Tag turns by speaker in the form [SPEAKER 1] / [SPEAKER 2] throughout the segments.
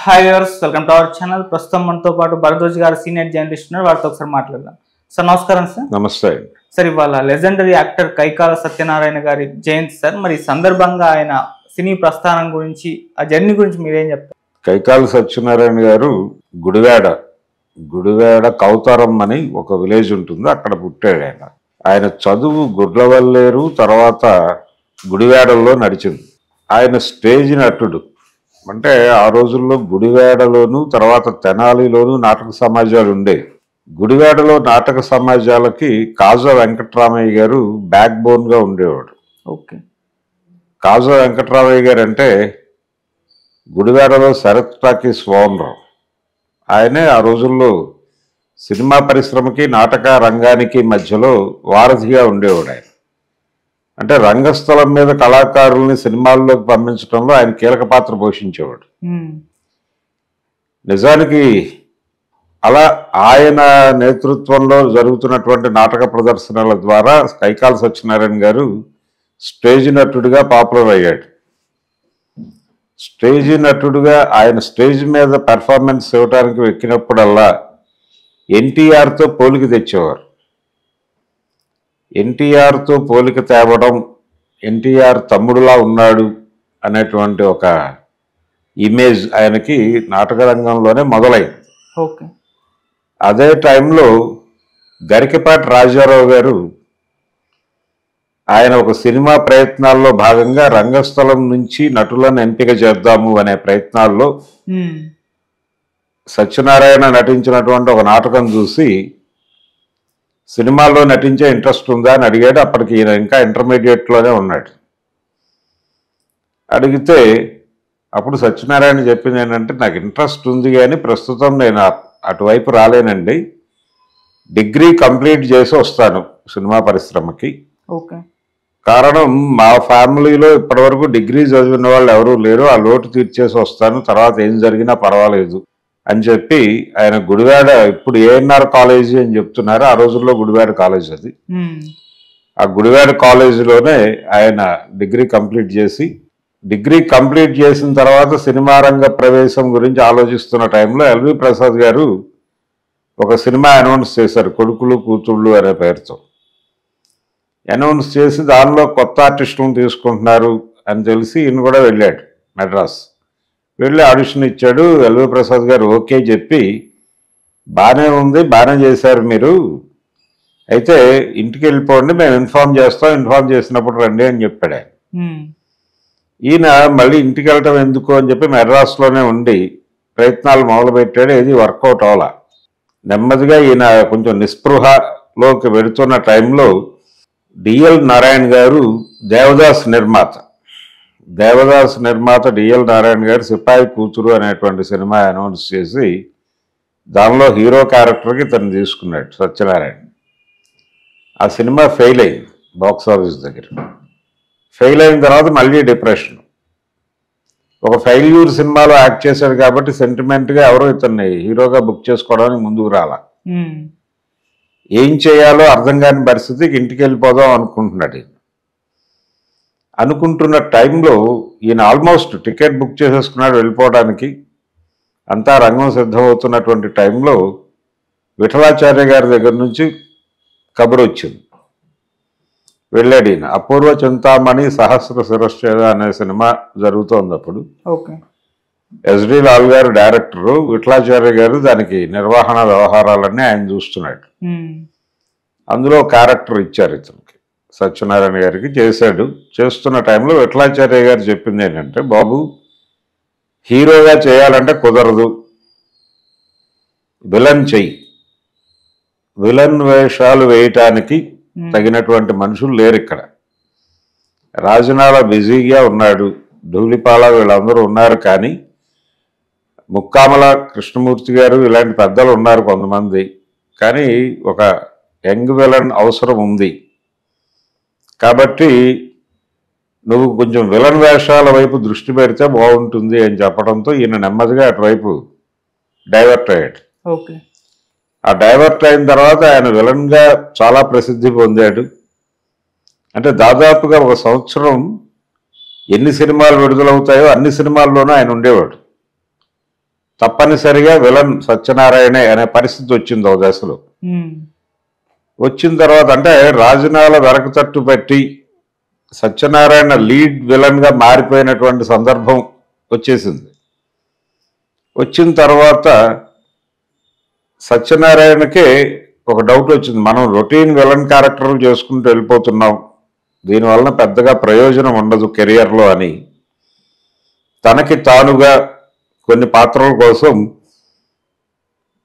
[SPEAKER 1] Hi viewers, welcome to our channel. ప్రస్తుతం మనతో పాటు భరద్వాజ్ గారు సీనియర్ జర్నలిస్ట్ ఉన్నారు. వారితో ఒకసారి మాట్లాడదాం. సార్ నమస్కారం. సార్
[SPEAKER 2] నమస్తే.
[SPEAKER 1] సార్ ఇవాళ లెజెండరీ యాక్టర్ కైకాల సత్యనారాయణ గారి జయంతి సార్. మరి ఈ సందర్భంగా ఆయన సినీ ప్రస్థానం గురించి, ఆ జర్నీ గురించి మీరేం చెప్తారు?
[SPEAKER 2] కైకాల సత్యనారాయణ గారు గుడివాడ కౌతారం అని ఒక విలేజ్ ఉంటుంది, అక్కడ పుట్టాడు ఆయన. ఆయన చదువు గుడ్లవల్లేరు, తర్వాత గుడివాడలో నడిచింది. ఆయన స్టేజ్ నటుడు. అంటే ఆ రోజుల్లో గుడివాడలోను తర్వాత తెనాలిలోను నాటక సమాజాలు ఉండేవి. గుడివాడలో నాటక సమాజాలకి కాజా వెంకటరామయ్య గారు బ్యాక్ బోన్గా ఉండేవాడు.
[SPEAKER 1] ఓకే.
[SPEAKER 2] కాజా వెంకటరామయ్య గారు అంటే గుడివాడలో శరత్ టాకీస్ ఓనర్. ఆయనే ఆ రోజుల్లో సినిమా పరిశ్రమకి నాటక రంగానికి మధ్యలో వారధిగా ఉండేవాడు ఆయన. అంటే రంగస్థలం మీద కళాకారుల్ని సినిమాల్లోకి పంపించడంలో ఆయన కీలక పాత్ర పోషించేవాడు. నిజానికి అలా ఆయన నేతృత్వంలో జరుగుతున్నటువంటి నాటక ప్రదర్శనల ద్వారా కైకాల సత్యనారాయణ గారు స్టేజ్ నటుడిగా పాపులర్ అయ్యాడు. స్టేజ్ నటుడిగా ఆయన స్టేజ్ మీద పెర్ఫార్మెన్స్ ఇవ్వడానికి ఎక్కినప్పుడల్లా ఎన్టీఆర్తో పోలిక తెచ్చేవారు. ఎన్టీఆర్తో పోలిక తేవడం, ఎన్టీఆర్ తమ్ముడులా ఉన్నాడు అనేటువంటి ఒక ఇమేజ్ ఆయనకి నాటక రంగంలోనే మొదలైంది.
[SPEAKER 1] ఓకే.
[SPEAKER 2] అదే టైంలో గరికపాటి రాజారావు గారు ఆయన ఒక సినిమా ప్రయత్నాల్లో భాగంగా రంగస్థలం నుంచి నటులను ఎంపిక చేద్దాము అనే ప్రయత్నాల్లో సత్యనారాయణ నటించినటువంటి ఒక నాటకం చూసి సినిమాల్లో నటించే ఇంట్రెస్ట్ ఉందా అని అడిగాడు. అప్పటికి ఈయన ఇంకా ఇంటర్మీడియట్లోనే ఉన్నాడు. అడిగితే అప్పుడు సత్యనారాయణ చెప్పింది ఏంటంటే, నాకు ఇంట్రెస్ట్ ఉంది కానీ ప్రస్తుతం నేను అటువైపు రాలేనండి, డిగ్రీ కంప్లీట్ చేసి వస్తాను సినిమా పరిశ్రమకి.
[SPEAKER 1] ఓకే.
[SPEAKER 2] కారణం మా ఫ్యామిలీలో ఇప్పటివరకు డిగ్రీ చదివిన వాళ్ళు ఎవరూ లేరు, ఆ లోటు తీర్చేసి వస్తాను, తర్వాత ఏం జరిగినా పర్వాలేదు అని చెప్పి ఆయన గుడివాడ, ఇప్పుడు ఏఎన్ఆర్ కాలేజీ అని చెప్తున్నారు, ఆ రోజుల్లో గుడివాడ కాలేజ్ అది. ఆ గుడివాడ కాలేజీలోనే ఆయన డిగ్రీ కంప్లీట్ చేసిన తర్వాత సినిమా రంగ ప్రవేశం గురించి ఆలోచిస్తున్న టైంలో ఎల్వి ప్రసాద్ గారు ఒక సినిమా అనౌన్స్ చేశారు, కొడుకులు కూతుళ్ళు అనే పేరుతో అనౌన్స్ చేసి దానిలో కొత్త ఆర్టిస్టులను తీసుకుంటున్నారు అని తెలిసి ఈయన కూడా వెళ్ళాడు మెడ్రాస్. వెళ్ళి ఆడిషన్ ఇచ్చాడు. ఎల్వి ప్రసాద్ గారు ఓకే చెప్పి, బాగానే ఉంది, బాగానే చేశారు మీరు, అయితే ఇంటికి వెళ్ళిపోండి, మేము ఇన్ఫార్మ్ చేసినప్పుడు రండి అని చెప్పాడు ఆయన. ఈయన మళ్ళీ ఇంటికి వెళ్ళటం ఎందుకు అని చెప్పి మెడ్రాస్లోనే ఉండి ప్రయత్నాలు మొదలుపెట్టాడు. ఏది వర్కౌట్ అవ్వాల. నెమ్మదిగా ఈయన కొంచెం నిస్పృహలోకి వెళుతున్న టైంలో డిఎల్ నారాయణ గారు దేవదాస్ నిర్మాత డిఎల్ నారాయణ గారు సిపాయి కూతురు అనేటువంటి సినిమా అనౌన్స్ చేసి దానిలో హీరో క్యారెక్టర్కి తను తీసుకున్నాడు సత్యనారాయణ. ఆ సినిమా ఫెయిల్ అయింది బాక్స్ ఆఫీస్ దగ్గర. ఫెయిల్ అయిన తర్వాత మళ్ళీ డిప్రెషన్. ఒక ఫెయిల్యూర్ సినిమాలో యాక్ట్ చేశాడు కాబట్టి సెంటిమెంట్గా ఎవరో ఇతన్ని హీరోగా బుక్ చేసుకోవడానికి ముందుకు రాలా. ఏం చేయాలో అర్థం కాని పరిస్థితికి ఇంటికి వెళ్ళిపోదాం అనుకుంటున్నాడు. అనుకుంటున్న టైంలో ఈయన ఆల్మోస్ట్ టికెట్ బుక్ చేసేసుకున్నాడు వెళ్ళిపోవడానికి. అంతా రంగం సిద్ధమవుతున్నటువంటి టైంలో విఠలాచార్య గారి దగ్గర నుంచి కబురు వచ్చింది. వెళ్ళాడు ఈయన. అపూర్వ చింతామణి సహస్ర శిరశ్చేద అనే సినిమా జరుగుతోంది అప్పుడు. ఎస్డి లాల్ గారు డైరెక్టరు, విఠలాచార్య గారు దానికి నిర్వహణ వ్యవహారాలన్నీ ఆయన చూస్తున్నాడు. అందులో క్యారెక్టర్ ఇచ్చారు ఇతనికి, సత్యనారాయణ గారికి. చేస్తున్న టైంలో విఠలాచార్య గారు చెప్పింది ఏంటంటే, బాబు హీరోగా చేయాలంటే కుదరదు, విలన్ చెయ్యి, విలన్ వేషాలు వేయటానికి తగినటువంటి మనుషులు లేరు ఇక్కడ. రాజనాల బిజీగా ఉన్నాడు, ధూళిపాల వీళ్ళందరూ ఉన్నారు, కానీ ముక్కామల కృష్ణమూర్తి గారు ఇలాంటి పెద్దలు ఉన్నారు కొంతమంది, కానీ ఒక యంగ్ విలన్ అవసరం ఉంది, కాబట్టి నువ్వు కొంచెం విలన్ వేషాల వైపు దృష్టి పెడితే బాగుంటుంది అని చెప్పడంతో ఈయన నెమ్మదిగా అటువైపు డైవర్ట్ అయ్యాడు. ఆ డైవర్ట్ అయిన తర్వాత ఆయన విలన్గా చాలా ప్రసిద్ధి పొందాడు. అంటే దాదాపుగా ఒక సంవత్సరం ఎన్ని సినిమాలు విడుదలవుతాయో అన్ని సినిమాల్లోనూ ఆయన ఉండేవాడు. తప్పనిసరిగా విలన్ సత్యనారాయణ అనే పరిస్థితి వచ్చింది ఒక దశలో. వచ్చిన తర్వాత అంటే రాజనాల వెనక తట్టు పెట్టి సత్యనారాయణ లీడ్ విలన్ గా మారిపోయినటువంటి సందర్భం వచ్చేసింది. వచ్చిన తర్వాత సత్యనారాయణకే ఒక డౌట్ వచ్చింది, మనం రొటీన్ విలన్ క్యారెక్టర్లు చేసుకుంటూ వెళ్ళిపోతున్నాం, దీనివలన పెద్దగా ప్రయోజనం ఉండదు కెరియర్లో అని తనకి తానుగా కొన్ని పాత్రల కోసం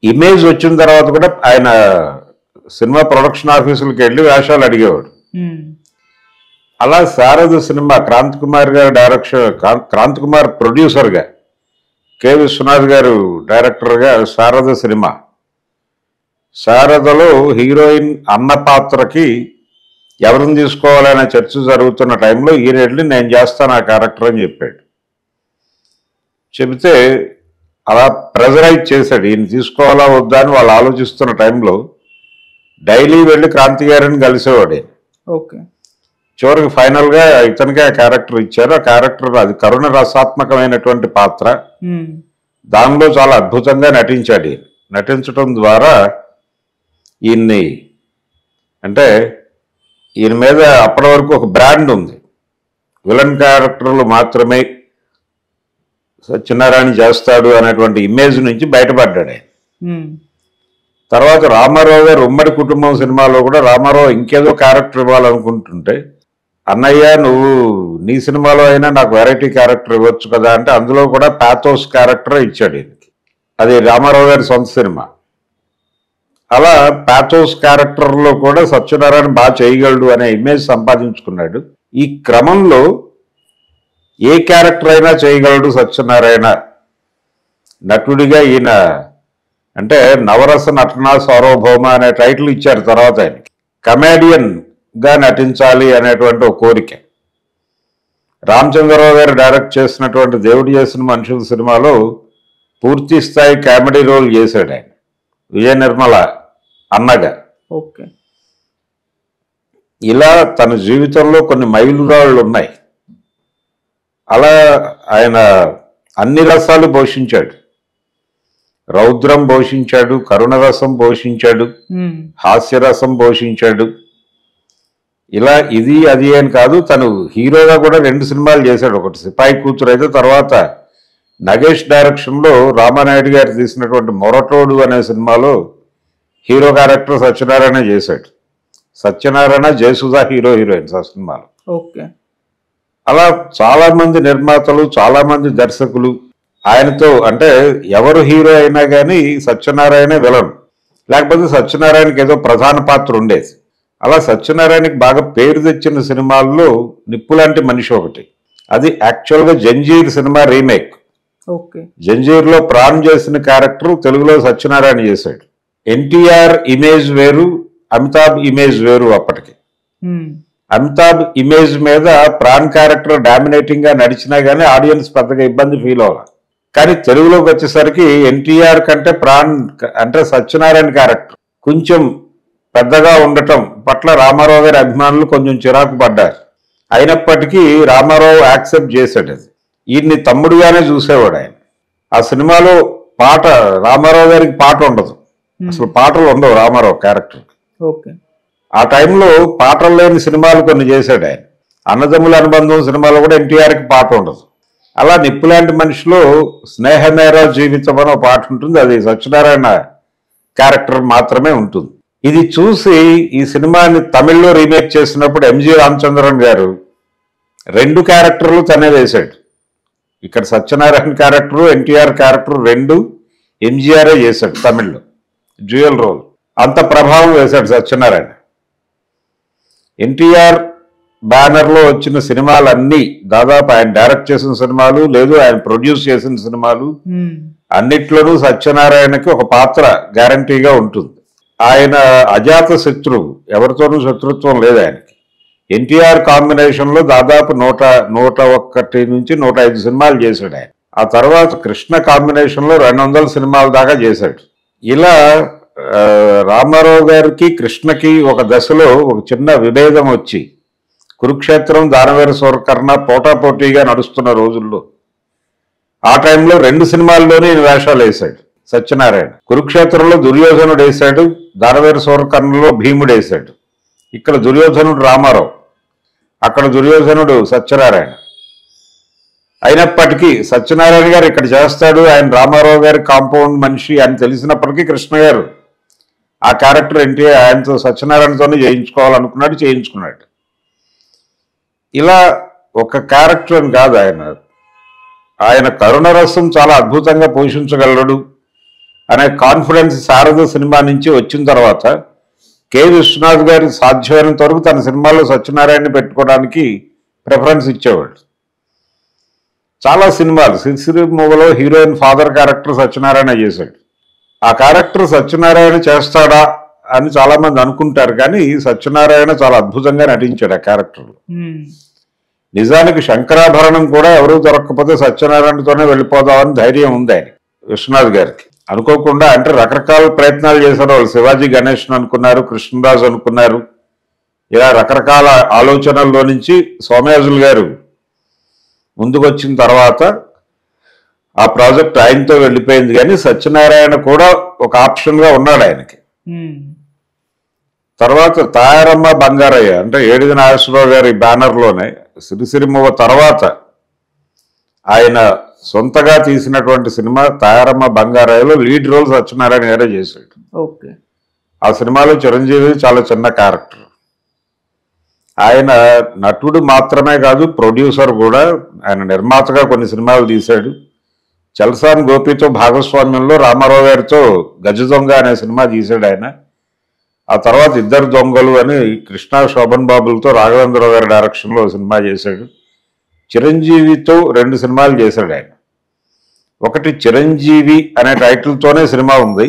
[SPEAKER 2] ఇమేజ్ వచ్చిన తర్వాత కూడా ఆయన సినిమా ప్రొడక్షన్ ఆఫీసులకు వెళ్ళి వేషాలు అడిగేవాడు. అలా శారద సినిమా క్రాంతి కుమార్ గారు క్రాంతి కుమార్ ప్రొడ్యూసర్గా, కె విశ్వనాథ్ గారు డైరెక్టర్గా శారద సినిమా. శారదలో హీరోయిన్ అన్న పాత్రకి ఎవరిని తీసుకోవాలనే చర్చ జరుగుతున్న టైంలో ఈయన వెళ్ళి నేను చేస్తాను ఆ క్యారెక్టర్ అని చెప్పాడు. చెబితే అలా ప్రెజరైజ్ చేశాడు, ఈయన తీసుకోవాలా వద్దా అని వాళ్ళు ఆలోచిస్తున్న టైంలో డైలీ వెళ్ళి క్రాంతి గారిని కలిసేవాడు.
[SPEAKER 1] ఓకే.
[SPEAKER 2] చివరికి ఫైనల్గా ఇతనికే ఆ క్యారెక్టర్ ఇచ్చారు. ఆ క్యారెక్టర్ అది కరుణ రసాత్మకమైనటువంటి పాత్ర, దానిలో చాలా అద్భుతంగా నటించాడు. ఈయన నటించడం ద్వారా ఈయన్ని అంటే ఈయన మీద అప్పటి వరకు ఒక బ్రాండ్ ఉంది, విలన్ క్యారెక్టర్లు మాత్రమే సత్యనారాయణ చేస్తాడు అనేటువంటి ఇమేజ్ నుంచి బయటపడ్డాడు ఆయన. తర్వాత రామారావు గారు ఉమ్మడి కుటుంబం సినిమాలో కూడా రామారావు ఇంకేదో క్యారెక్టర్ ఇవ్వాలనుకుంటుంటే, అన్నయ్య నువ్వు నీ సినిమాలో అయినా నాకు వెరైటీ క్యారెక్టర్ ఇవ్వచ్చు కదా అంటే అందులో కూడా పాథోస్ క్యారెక్టర్ ఇచ్చాడు ఈయనకి. అది రామారావు గారి సొంత సినిమా. అలా పాథోస్ క్యారెక్టర్లో కూడా సత్యనారాయణ బాగా చేయగలడు అనే ఇమేజ్ సంపాదించుకున్నాడు. ఈ క్రమంలో ఏ క్యారెక్టర్ అయినా చేయగలడు సత్యనారాయణ నటుడిగా ఈయన అంటే నవరస నటనా సార్వభౌమ అనే టైటిల్ ఇచ్చారు. తర్వాత ఆయనకి కమేడియన్ గా నటించాలి అనేటువంటి ఒక కోరిక. రామచంద్రరావు గారు డైరెక్ట్ చేసినటువంటి దేవుడు చేసిన మనుషుల సినిమాలో పూర్తి స్థాయి కామెడీ రోల్ చేశాడు ఆయన, విజయ నిర్మల అన్నగా.
[SPEAKER 1] ఓకే.
[SPEAKER 2] ఇలా తన జీవితంలో కొన్ని మైలురాళ్ళు ఉన్నాయి. అలా ఆయన అన్ని రసాలు పోషించాడు, రౌద్రం పోషించాడు, కరుణరసం పోషించాడు, హాస్యరసం పోషించాడు. ఇలా ఇది అది అని కాదు, తను హీరోగా కూడా 2 సినిమాలు చేశాడు. ఒకటి సిపాయి కూతురు అయితే, తర్వాత నగేష్ డైరెక్షన్లో రామానాయుడు గారు తీసినటువంటి మొరటోడు అనే సినిమాలో హీరో క్యారెక్టర్ సత్యనారాయణ చేశాడు. సత్యనారాయణ, జయసుధా హీరోయిన్స్ ఆ సినిమాలో.
[SPEAKER 1] ఓకే.
[SPEAKER 2] అలా చాలా మంది నిర్మాతలు, చాలా మంది దర్శకులు ఆయనతో అంటే ఎవరు హీరో అయినా కానీ సత్యనారాయణ విలన్, లేకపోతే సత్యనారాయణకి ఏదో ప్రధాన పాత్ర ఉండేది. అలా సత్యనారాయణకి బాగా పేరు తెచ్చిన సినిమాల్లో నిప్పులాంటి మనిషి ఒకటి. అది యాక్చువల్గా జంజీర్ సినిమా రీమేక్.
[SPEAKER 1] ఓకే.
[SPEAKER 2] జంజీర్లో ప్రాణ్ చేసిన క్యారెక్టర్ తెలుగులో సత్యనారాయణ చేశాడు. ఎన్టీఆర్ ఇమేజ్ వేరు, అమితాబ్ ఇమేజ్ వేరు. అప్పటికి అమితాబ్ ఇమేజ్ మీద ప్రాణ్ క్యారెక్టర్ డామినేటింగ్ గా నడిచినా గానీ ఆడియన్స్ పెద్దగా ఇబ్బంది ఫీల్ అవ్వాలి. కానీ తెలుగులోకి వచ్చేసరికి ఎన్టీఆర్ కంటే ప్రాణ్ అంటే సత్యనారాయణ క్యారెక్టర్ కొంచెం పెద్దగా ఉండటం పట్ల రామారావు గారి అభిమానులు కొంచెం చిరాకు పడ్డారు. అయినప్పటికీ రామారావు యాక్సెప్ట్ చేశాడు. అది ఈయన్ని తమ్ముడుగానే చూసేవాడు ఆయన. ఆ సినిమాలో పాట రామారావు గారికి పాట ఉండదు, అసలు పాటలు ఉండవు రామారావు క్యారెక్టర్.
[SPEAKER 1] ఓకే.
[SPEAKER 2] ఆ టైంలో పాటలు లేని సినిమాలు కొన్ని చేశాడు ఆయన. అన్నదమ్ముల అనుబంధం సినిమాలో కూడా ఎన్టీఆర్కి పాట ఉండదు. అలా నిప్పులాంటి మనిషిలో స్నేహమేరా జీవితం అనే పాట ఉంటుంది, అది సత్యనారాయణ క్యారెక్టర్ మాత్రమే ఉంటుంది. ఇది చూసి ఈ సినిమాని తమిళ్లో రీమేక్ చేసినప్పుడు ఎంజి రామచంద్రన్ గారు 2 క్యారెక్టర్లు తనే వేశాడు. ఇక్కడ సత్యనారాయణ క్యారెక్టరు, ఎన్టీఆర్ క్యారెక్టర్ 2 ఎంజీఆర్ఏ చేశాడు తమిళ్లో, డ్యూయల్ రోల్. అంత ప్రభావం వేశాడు సత్యనారాయణ. ఎన్టీఆర్ బ్యానర్లో వచ్చిన సినిమాలన్నీ దాదాపు ఆయన డైరెక్ట్ చేసిన సినిమాలు, లేదు ఆయన ప్రొడ్యూస్ చేసిన సినిమాలు అన్నిట్లోనూ సత్యనారాయణకి ఒక పాత్ర గ్యారంటీగా ఉంటుంది. ఆయన అజాత శత్రువు, ఎవరితోనూ శత్రుత్వం లేదు ఆయనకి. ఎన్టీఆర్ కాంబినేషన్లో దాదాపు 101 నుంచి 105 సినిమాలు చేశాడు ఆయన. ఆ తర్వాత కృష్ణ కాంబినేషన్లో 200 సినిమాల దాకా చేశాడు. ఇలా రామారావు గారికి కృష్ణకి ఒక దశలో ఒక చిన్న విభేదం వచ్చి కురుక్షేత్రం, దానవీర సూరకర్ణ పోటాపోటీగా నడుస్తున్న రోజుల్లో ఆ టైంలో 2 సినిమాల్లోనే ఈయన వేషాలు వేశాడు సత్యనారాయణ. కురుక్షేత్రంలో దుర్యోధనుడు వేశాడు, దానవీర సూరకర్ణలో భీముడు వేశాడు. ఇక్కడ దుర్యోధనుడు రామారావు, అక్కడ దుర్యోధనుడు సత్యనారాయణ. అయినప్పటికీ సత్యనారాయణ గారు ఇక్కడ చేస్తాడు, ఆయన రామారావు గారి కాంపౌండ్ మనిషి అని తెలిసినప్పటికీ కృష్ణ గారు ఆ క్యారెక్టర్ ఏంటి ఆయనతో సత్యనారాయణతోనే చేయించుకోవాలనుకున్నాడు, చేయించుకున్నాడు. ఇలా ఒక క్యారెక్టర్ అని కాదు, ఆయన కరుణరసం చాలా అద్భుతంగా పోషించగలడు అనే కాన్ఫిడెన్స్ శారద సినిమా నుంచి వచ్చిన తర్వాత కె. విశ్వనాథ్ గారి సాధ్యమైనంత వరకు తన సినిమాలో సత్యనారాయణని పెట్టుకోవడానికి ప్రిఫరెన్స్ ఇచ్చేవాడు. చాలా సినిమాలు Sirisiri మూవలో heroine father character Satyanarayana చేశాడు. ఆ క్యారెక్టర్ సత్యనారాయణ చేస్తాడా అని చాలా మంది అనుకుంటారు, కానీ సత్యనారాయణ చాలా అద్భుతంగా నటించాడు ఆ క్యారెక్టర్లో. నిజానికి శంకరాభరణం కూడా ఎవరూ దొరకకపోతే సత్యనారాయణతోనే వెళ్ళిపోదామని ధైర్యం ఉంది ఆయన విశ్వనాథ్ గారికి. అనుకోకుండా అంటే రకరకాల ప్రయత్నాలు చేశారు వాళ్ళు. శివాజీ గణేషన్ అనుకున్నారు, కృష్ణరాజు అనుకున్నారు. ఇలా రకరకాల ఆలోచనల్లో నుంచి సోమయాజులు గారు ముందుకు వచ్చిన తర్వాత ఆ ప్రాజెక్ట్ ఆయనతో వెళ్ళిపోయింది. కానీ సత్యనారాయణ కూడా ఒక ఆప్షన్గా ఉన్నాడు ఆయనకి. తర్వాత తాయారమ్మ బంగారయ్య అంటే ఏడిది నాగేశ్వరరావు గారి బ్యానర్లోనే సిరిసిరిమవ్వ తర్వాత ఆయన సొంతగా తీసినటువంటి సినిమా తాయారమ్మ బంగారయ్యలో లీడ్ రోల్ సత్యనారాయణ గారే చేశాడు. ఆ సినిమాలో చిరంజీవి చాలా చిన్న క్యారెక్టర్. ఆయన నటుడు మాత్రమే కాదు, ప్రొడ్యూసర్ కూడా. ఆయన నిర్మాతగా కొన్ని సినిమాలు తీశాడు. చల్సాన్ గోపితో భాగస్వామ్యంలో రామారావు గారితో గజ దొంగ అనే సినిమా తీశాడు ఆయన. ఆ తర్వాత ఇద్దరు దొంగలు అని కృష్ణ శోభన్ బాబులతో రాఘవేంద్రరావు గారి డైరెక్షన్లో సినిమా చేశాడు. చిరంజీవితో 2 సినిమాలు చేశాడు ఆయన. ఒకటి చిరంజీవి అనే టైటిల్తోనే సినిమా ఉంది.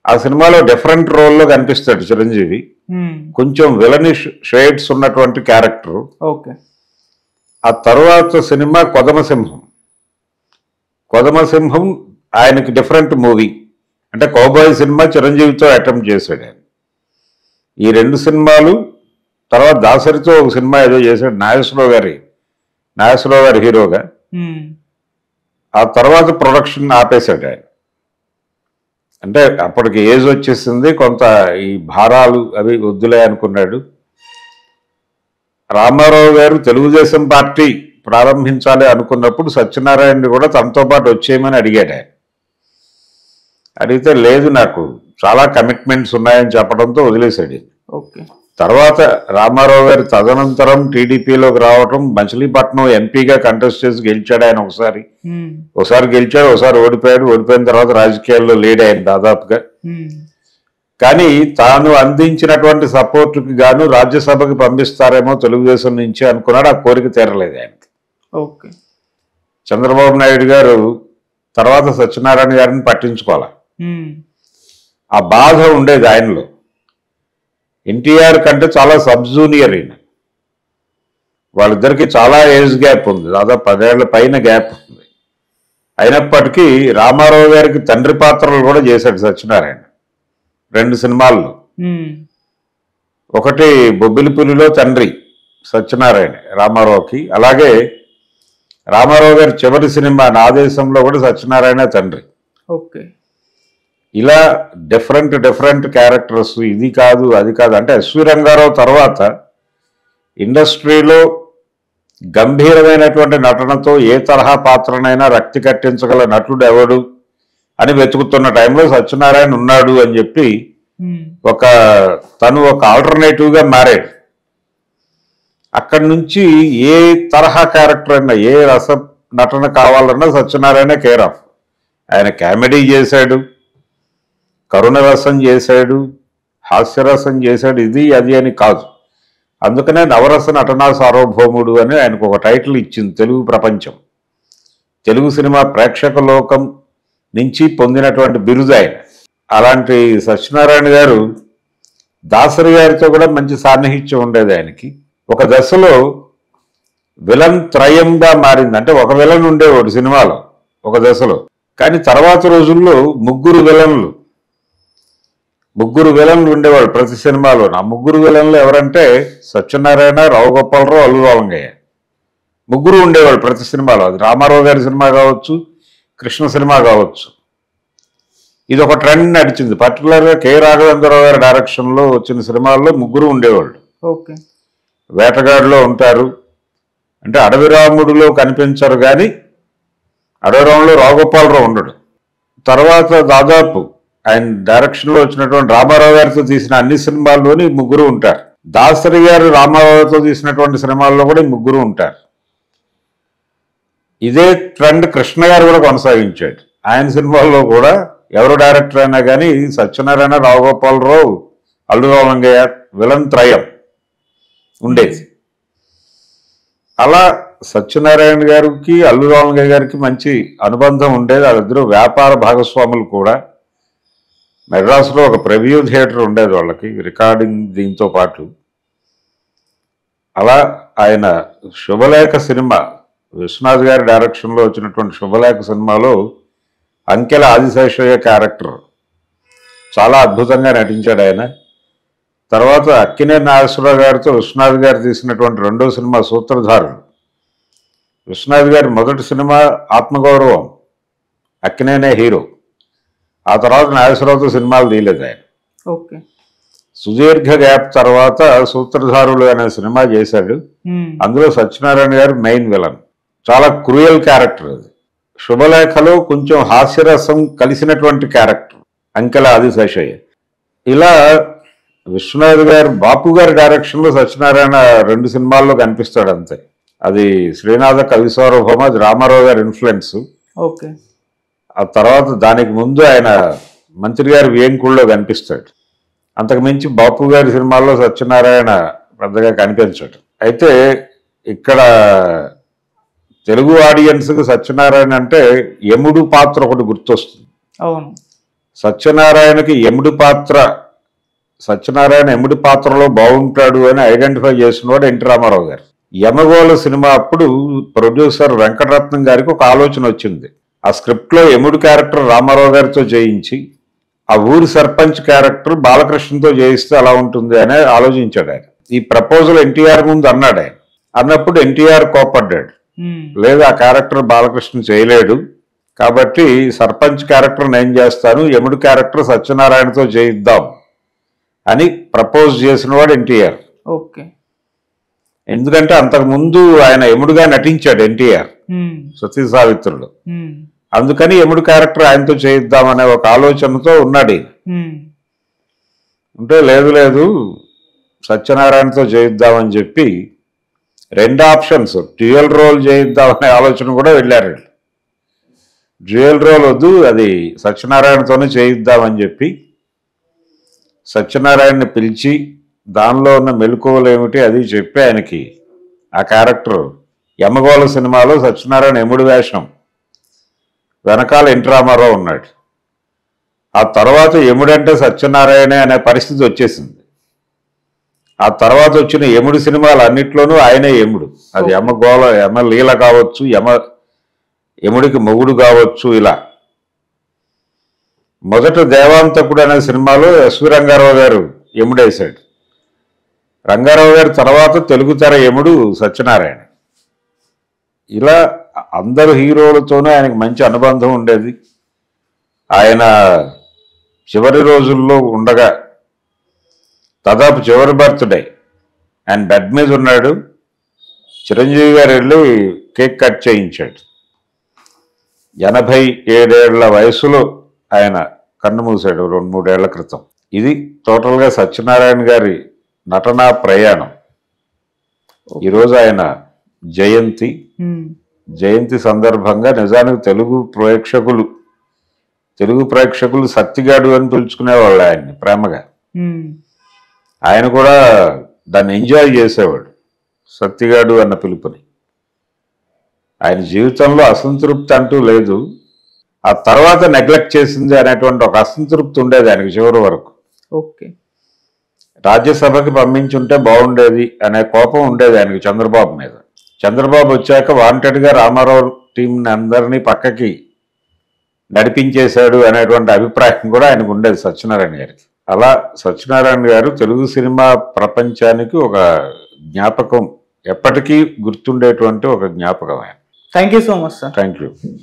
[SPEAKER 2] ఆ సినిమాలో డిఫరెంట్ రోల్లో కనిపిస్తాడు చిరంజీవి, కొంచెం విలనిష్ షేడ్స్ ఉన్నటువంటి క్యారెక్టర్. ఆ తర్వాత సినిమా కొదమసింహం. కొదమసింహం ఆయనకి డిఫరెంట్ మూవీ, అంటే కౌబాయ్ సినిమా చిరంజీవితో అటెంప్ట్ చేశాడు ఆయన. ఈ 2 సినిమాలు తర్వాత దాసరితో ఒక సినిమా ఏదో చేశాడు నాగేశ్వరరావు గారి హీరోగా. ఆ తర్వాత ప్రొడక్షన్ ఆపేశాడు ఆయన. అంటే అప్పటికి ఏజ్ వచ్చేసింది, కొంత ఈ భారాలు అవి వద్దులే అనుకున్నాడు. రామారావు గారు తెలుగుదేశం పార్టీ ప్రారంభించాలి అనుకున్నప్పుడు సత్యనారాయణని కూడా తనతో పాటు వచ్చేయమని అడిగాడు ఆయన. అడిగితే లేదు నాకు చాలా కమిట్మెంట్స్ ఉన్నాయని చెప్పడంతో వదిలేశాడు. తర్వాత రామారావు గారు తదనంతరం టీడీపీలోకి రావటం, మచిలీపట్నం ఎంపీగా కంటెస్ట్ చేసి గెలిచాడు ఆయన. ఒకసారి గెలిచాడు, ఒకసారి ఓడిపోయాడు. ఓడిపోయిన తర్వాత రాజకీయాల్లో లేడు ఆయన దాదాపుగా. కానీ తాను అందించినటువంటి సపోర్టుకి గాను రాజ్యసభకి పంపిస్తారేమో తెలుగుదేశం నుంచి అనుకున్నాడు. ఆ కోరిక తీరలేదు ఆయనకి. చంద్రబాబు నాయుడు గారు తర్వాత సత్యనారాయణ గారిని పట్టించుకోవాలి. ఆ బాధ ఉండేది ఆయనలో. ఎన్టీఆర్ కంటే చాలా సబ్ జూనియర్ ఈయన. వాళ్ళిద్దరికి చాలా ఏజ్ గ్యాప్ ఉంది, దాదాపు 10 ఏళ్ల పైన గ్యాప్ ఉంది. అయినప్పటికీ రామారావు గారికి తండ్రి పాత్రలు కూడా చేశాడు సత్యనారాయణ 2 సినిమాల్లో. ఒకటి బొబ్బిలిపులిలో తండ్రి సత్యనారాయణ రామారావుకి, అలాగే రామారావు గారి చివరి సినిమా నా దేశంలో కూడా సత్యనారాయణ తండ్రి. ఇలా డిఫరెంట్ క్యారెక్టర్స్, ఇది కాదు అది కాదు అంటే ఎస్వి రంగారావు తర్వాత ఇండస్ట్రీలో గంభీరమైనటువంటి నటనతో ఏ తరహా పాత్రనైనా రక్తి కట్టించగల నటుడు ఎవడు అని వెతుకుతున్న టైంలో సత్యనారాయణ ఉన్నాడు అని చెప్పి తను ఒక ఆల్టర్నేటివ్గా మారాడు. అక్కడి నుంచి ఏ తరహా క్యారెక్టర్ అయినా, ఏ రస నటన కావాలన్నా సత్యనారాయణ కేర్ ఆఫ్. ఆయన కామెడీ చేశాడు, కరుణరసం చేశాడు, హాస్యరసం చేశాడు, ఇది అది అని కాదు. అందుకనే నవరస నటనా సార్వభౌముడు అని ఆయనకు ఒక టైటిల్ ఇచ్చింది తెలుగు ప్రపంచం. తెలుగు సినిమా ప్రేక్షక లోకం నుంచి పొందినటువంటి బిరుదు ఆయన. అలాంటి సత్యనారాయణ గారు దాసరి గారితో కూడా మంచి సాన్నిహిత్యం ఉండేది ఆయనకి. ఒక దశలో విలన్ త్రయంగా మారింది. అంటే ఒక విలన్ ఉండేవాడు సినిమాలో ఒక దశలో, కానీ తర్వాత రోజుల్లో ముగ్గురు విలన్లు ఉండేవాడు ప్రతి సినిమాలో. ఆ ముగ్గురు విలన్లు ఎవరంటే సత్యనారాయణ, రావు గోపాలరావు, అల్లు రామలింగయ్య. ముగ్గురు ఉండేవాళ్ళు ప్రతి సినిమాలో. అది రామారావు గారి సినిమా కావచ్చు, కృష్ణ సినిమా కావచ్చు. ఇది ఒక ట్రెండ్ నడిచింది. పర్టికులర్గా కె రాఘవేంద్రరావు గారి డైరెక్షన్లో వచ్చిన సినిమాల్లో ముగ్గురు ఉండేవాళ్ళు.
[SPEAKER 1] ఓకే.
[SPEAKER 2] వేటగాడిలో ఉంటారు, అంటే అడవి రాముడిలో కనిపించరు, కానీ అడవి రాముడిలో రావుగోపాలరావు ఉండడు. తర్వాత దాదాపు ఆయన డైరెక్షన్లో వచ్చినటువంటి రామారావు గారితో తీసిన అన్ని సినిమాల్లోని ముగ్గురు ఉంటారు. దాసరి గారు రామారావుతో తీసినటువంటి సినిమాల్లో కూడా ముగ్గురు ఉంటారు. ఇదే ట్రెండ్ కృష్ణ గారు కూడా కొనసాగించాడు. ఆయన సినిమాల్లో కూడా ఎవరు డైరెక్టర్ అయినా కానీ సత్యనారాయణ, రావుగోపాలరావు, అల్లు రామలింగయ్య విలన్ త్రయం ఉండేది. అలా సత్యనారాయణ గారికి, అల్లు రామలింగయ్య గారికి మంచి అనుబంధం ఉండేది. వాళ్ళిద్దరూ వ్యాపార భాగస్వాములు కూడా. మెడ్రాస్లో ఒక ప్రివ్యూ థియేటర్ ఉండేది వాళ్ళకి, రికార్డింగ్ దీంతో పాటు. అలా ఆయన శుభలేఖ సినిమా, విశ్వనాథ్ గారి డైరెక్షన్లో వచ్చినటువంటి శుభలేఖ సినిమాలో అంకెల ఆదిశేషయ్య క్యారెక్టర్ చాలా అద్భుతంగా నటించాడు ఆయన. తర్వాత అక్కినేని నాగేశ్వరరావు గారితో విశ్వనాథ్ గారు తీసినటువంటి రెండో సినిమా సూత్రధారులు. విశ్వనాథ్ గారి మొదటి సినిమా ఆత్మగౌరవం, అక్కినేనే హీరో. ఆ తర్వాత నాగేశ్వరరావుతో సినిమాలు తీయలేదు ఆయన.
[SPEAKER 1] ఓకే.
[SPEAKER 2] సుదీర్ఘ గ్యాప్ తర్వాత సూత్రధారులు అనే సినిమా చేశాడు. అందులో సత్యనారాయణ గారు మెయిన్ విలన్. చాలా క్రూయల్ క్యారెక్టర్ అది. శుభలేఖలో కొంచెం హాస్యరసం కలిసినటువంటి క్యారెక్టర్ అంకెల ఆదిశేషయ్య. ఇలా విశ్వనాథ్ గారు, బాపు గారి డైరెక్షన్లో సత్యనారాయణ 2 సినిమాల్లో కనిపిస్తాడు అంతే. అది శ్రీనాథ కవి సార్వభౌమ, అది రామారావు గారి ఇన్ఫ్లుయెన్స్.
[SPEAKER 1] ఓకే.
[SPEAKER 2] ఆ తర్వాత దానికి ముందు ఆయన మంత్రి గారి వేంకుళ్ళలో కనిపిస్తాడు. అంతకు మించి బాపు గారి సినిమాల్లో సత్యనారాయణ పెద్దగా కనిపించాడు. అయితే ఇక్కడ తెలుగు ఆడియన్స్కి సత్యనారాయణ అంటే యముడు పాత్ర ఒకటి గుర్తొస్తుంది.
[SPEAKER 1] అవును.
[SPEAKER 2] సత్యనారాయణకి సత్యనారాయణ యముడి పాత్రలో బాగుంటాడు అని ఐడెంటిఫై చేసినవాడు ఎన్టీ రామారావు గారు. యమగోళ సినిమా అప్పుడు ప్రొడ్యూసర్ వెంకటరత్నం గారికి ఒక ఆలోచన వచ్చింది. ఆ స్క్రిప్ట్లో యముడి క్యారెక్టర్ రామారావు గారితో చేయించి ఆ ఊరి సర్పంచ్ క్యారెక్టర్ బాలకృష్ణతో చేయిస్తే అలా ఉంటుంది అని ఆలోచించాడు ఆయన. ఈ ప్రపోజల్ ఎన్టీఆర్ ముందు అన్నాడు ఆయన. అన్నప్పుడు ఎన్టీఆర్ కోపడ్డాడు. లేదు, ఆ క్యారెక్టర్ బాలకృష్ణ చేయలేడు, కాబట్టి సర్పంచ్ క్యారెక్టర్ నేను చేస్తాను, యముడి క్యారెక్టర్ సత్యనారాయణతో చేయిద్దాం అని ప్రపోజ్ చేసిన వాడు ఎన్టీఆర్.
[SPEAKER 1] ఓకే.
[SPEAKER 2] ఎందుకంటే అంతకు ముందు ఆయన యముడుగా నటించాడు ఎన్టీఆర్ సతీ సావిత్రుడు. అందుకని యముడు క్యారెక్టర్ ఆయనతో చేయిద్దామనే ఒక ఆలోచనతో ఉన్నాడు ఈయన. అంటే లేదు సత్యనారాయణతో చేయిద్దామని చెప్పి 2 ఆప్షన్స్, డ్యూయల్ రోల్ చేయిద్దామనే ఆలోచన కూడా వెళ్ళారు. డ్యూయల్ రోల్ వద్దు, అది సత్యనారాయణతోనే చేయిద్దామని చెప్పి సత్యనారాయణని పిలిచి దానిలో ఉన్న మెలకువలు ఏమిటి అది చెప్పి ఆయనకి ఆ క్యారెక్టర్ యమగోళ సినిమాలో సత్యనారాయణ యముడి వేషం, వెనకాల ఎన్టీ రామారావు ఉన్నాడు. ఆ తర్వాత యముడంటే సత్యనారాయణ అనే పరిస్థితి వచ్చేసింది. ఆ తర్వాత వచ్చిన యముడి సినిమాలు అన్నిట్లోనూ ఆయనే యముడు. అది యమగోళ, యమలీల కావచ్చు, యముడికి మొగుడు కావచ్చు. ఇలా మొదట దేవాంతకుడు అనే సినిమాలో ఎస్వి రంగారావు గారు యముడేశాడు. రంగారావు గారి తర్వాత తెలుగు తెర యముడు సత్యనారాయణ. ఇలా అందరు హీరోలతోనూ ఆయనకు మంచి అనుబంధం ఉండేది. ఆయన చివరి రోజుల్లో ఉండగా దాదాపు చివరి బర్త్డే ఆయన బెడ్ మీద ఉన్నాడు. చిరంజీవి గారు వెళ్ళి కేక్ కట్ చేయించాడు. 87 ఏళ్ల వయసులో ఆయన కన్ను మూసాడు 2-3 ఏళ్ల క్రితం. ఇది టోటల్గా సత్యనారాయణ గారి నటనా ప్రయాణం. ఈరోజు ఆయన జయంతి సందర్భంగా నిజానికి తెలుగు ప్రేక్షకులు సత్తిగాడు అని పిలుచుకునేవాళ్ళు ఆయన్ని ప్రేమగా. ఆయన కూడా దాన్ని ఎంజాయ్ చేసేవాడు, సత్తిగాడు అన్న పిలుపుని. ఆయన జీవితంలో అసంతృప్తి అంటూ లేదు. ఆ తర్వాత నెగ్లెక్ట్ చేసింది అనేటువంటి ఒక అసంతృప్తి ఉండేది ఆయనకు చివరి వరకు.
[SPEAKER 1] ఓకే.
[SPEAKER 2] రాజ్యసభకి పంపించుంటే బాగుండేది అనే కోపం ఉండేది ఆయనకు చంద్రబాబు మీద. చంద్రబాబు వచ్చాక వాంటెడ్గా రామారావు టీంని అందరినీ పక్కకి నడిపించేశాడు అనేటువంటి అభిప్రాయం కూడా ఆయనకు ఉండేది సత్యనారాయణ గారికి. అలా సత్యనారాయణ గారు తెలుగు సినిమా ప్రపంచానికి ఒక జ్ఞాపకం ఎప్పటికీ గుర్తుండేటువంటి ఒక జ్ఞాపకం ఆయన.
[SPEAKER 1] Thank you so much sir.
[SPEAKER 2] Thank you.